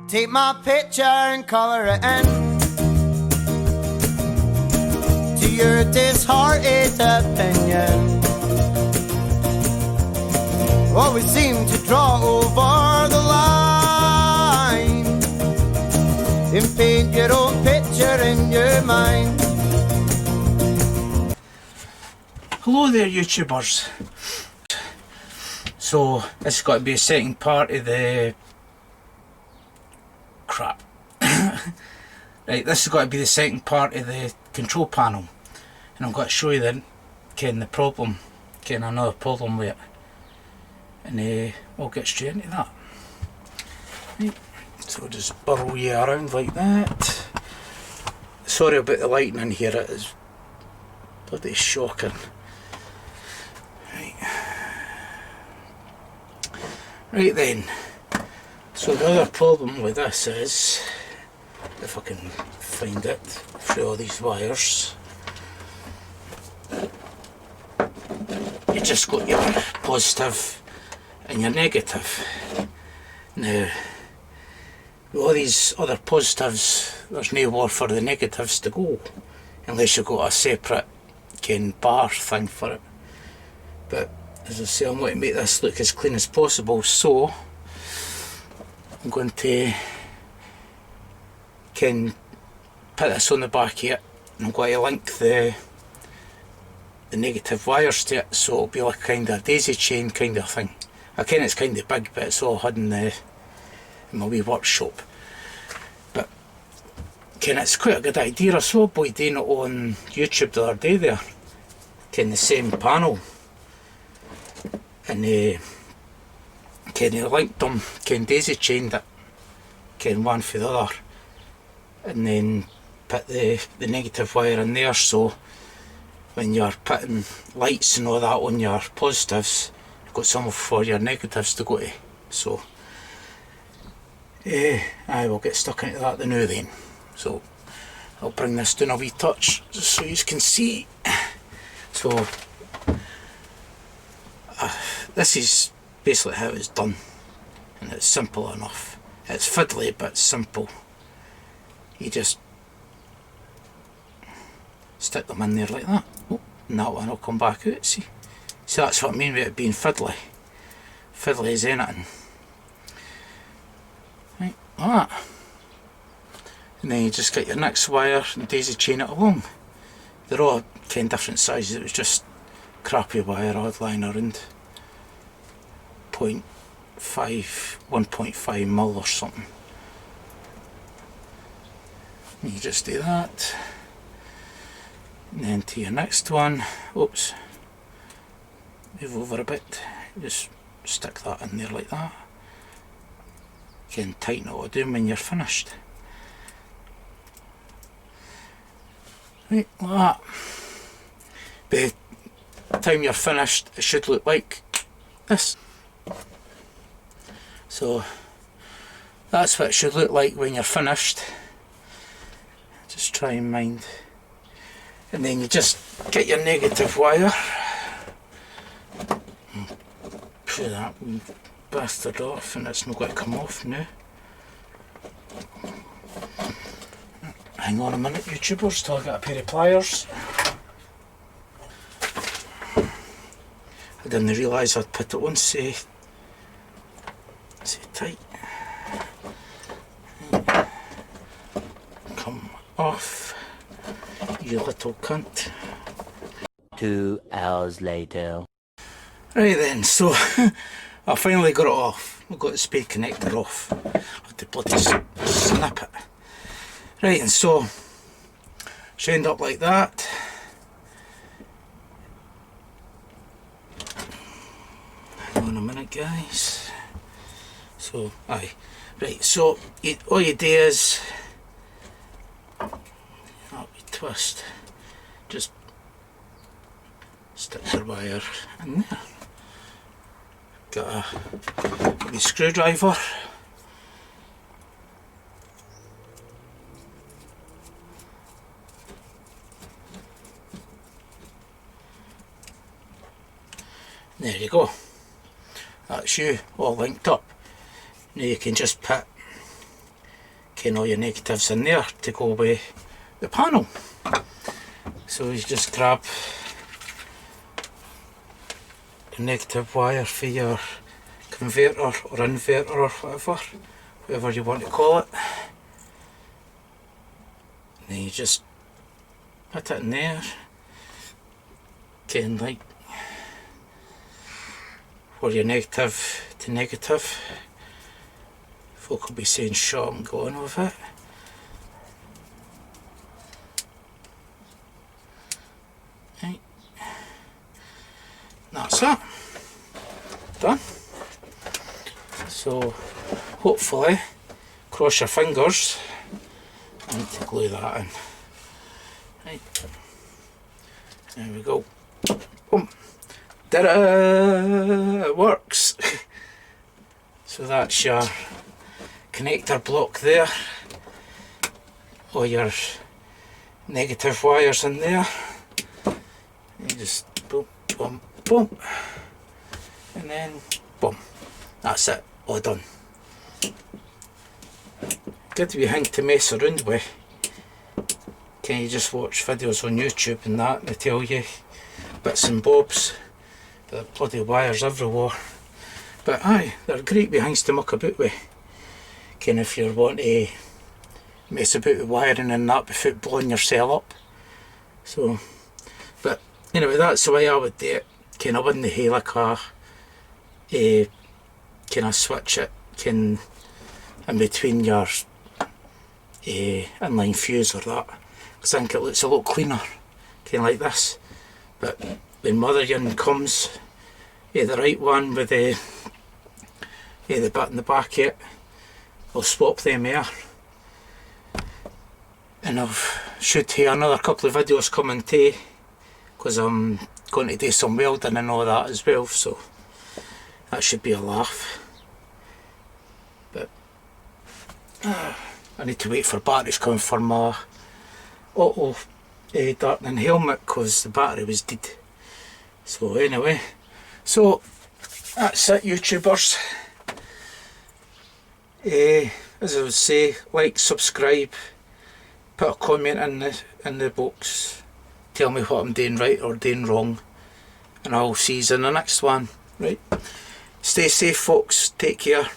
Take my picture and colour it in to your disheartened opinion. Always seem to draw over the line and paint your own picture in your mind. Hello there, YouTubers. So this has got to be a second part of the crap. Right, this has got to be the second part of the control panel, and I'm going to show you then the problem, another problem with it, and we'll get straight into that. Right, so just burrow you around like that. Sorry about the lighting in here, it is bloody shocking. Right then, so the other problem with this is, if I can find it through all these wires, you just got your positive and your negative. Now, with all these other positives, there's nowhere for the negatives to go, unless you've got a separate bar thing for it. But as I say, I'm going to make this look as clean as possible, so I'm going to put this on the back here, and I'm going to link the negative wires to it, so it'll be like kind of a daisy chain kind of thing. I ken it's kind of big, but it's all hidden in my wee workshop. But it's quite a good idea. I saw a boy doing it on YouTube the other day there, the same panel. And he linked them, daisy chained it, one for the other, and then put the negative wire in there, so when you're putting lights and all that on your positives, you've got some for your negatives to go to. So I will get stuck into that now then. So I'll bring this down a wee touch just so you can see. So this is basically how it's done, and it's simple enough. It's fiddly but simple. You just stick them in there like that. Oh, and that one will come back out, see? So that's what I mean with it being fiddly. Fiddly as anything. Right, like that. And then you just get your next wire and daisy chain it along. They're all different sizes, it was just crappy wire I'd line around 1.5 mil or something. And you just do that, and then to your next one, oops, move over a bit, just stick that in there like that. You can tighten it all down when you're finished. Right, like that. By the time you're finished, it should look like this. So that's what it should look like when you're finished. Just try and mind. And then you just get your negative wire, pull that bastard off, and it's not going to come off now. Hang on a minute, YouTubers, till I get a pair of pliers. I didn't realise I'd put it on so tight. Come off, you little cunt. 2 hours later. Right then, so I finally got it off. I got the spade connector off. I had to bloody snip it. Right, and so she ended up like that. Hang on a minute, guys. So, right, so all you do is twist, just stick your wire in there. Got a wee screwdriver. There you go. That's you all linked up. Now you can just put all your negatives in there to go with the panel. So you just grab the negative wire for your converter or inverter or whatever you want to call it. And then you just put it in there, getting like for your negative to negative. Folk will be saying shot and going with it. Right. That's it. Done. So hopefully, cross your fingers, I need to glue that in. Right. There we go. Boom. Ta-da! It works. So that's your connector block there. All your negative wires in there. You just boom, boom, boom. And then boom. That's it. All done. Good wee thing to mess around with. Can you just watch videos on YouTube and that, they tell you bits and bobs. There are bloody wires everywhere. But aye, they're great wee things to muck about with. Can if you want to mess about with wiring and that without blowing yourself up. So, but anyway, that's the way I would do it. Kind of wouldn't have like a kind of switch it, can in between your inline fuse or that. I think it looks a lot cleaner, kind of like this. But when mother yin comes, the right one with the bit in the back of it, I'll swap them here. And I've should have another couple of videos coming too, because I'm going to do some welding and all that as well, so that should be a laugh. But I need to wait for batteries coming for my auto darkening helmet because the battery was dead. So anyway, so that's it, YouTubers. As I would say, like, subscribe, put a comment in the box, tell me what I'm doing right or doing wrong, and I'll see you in the next one. Right, stay safe folks, take care.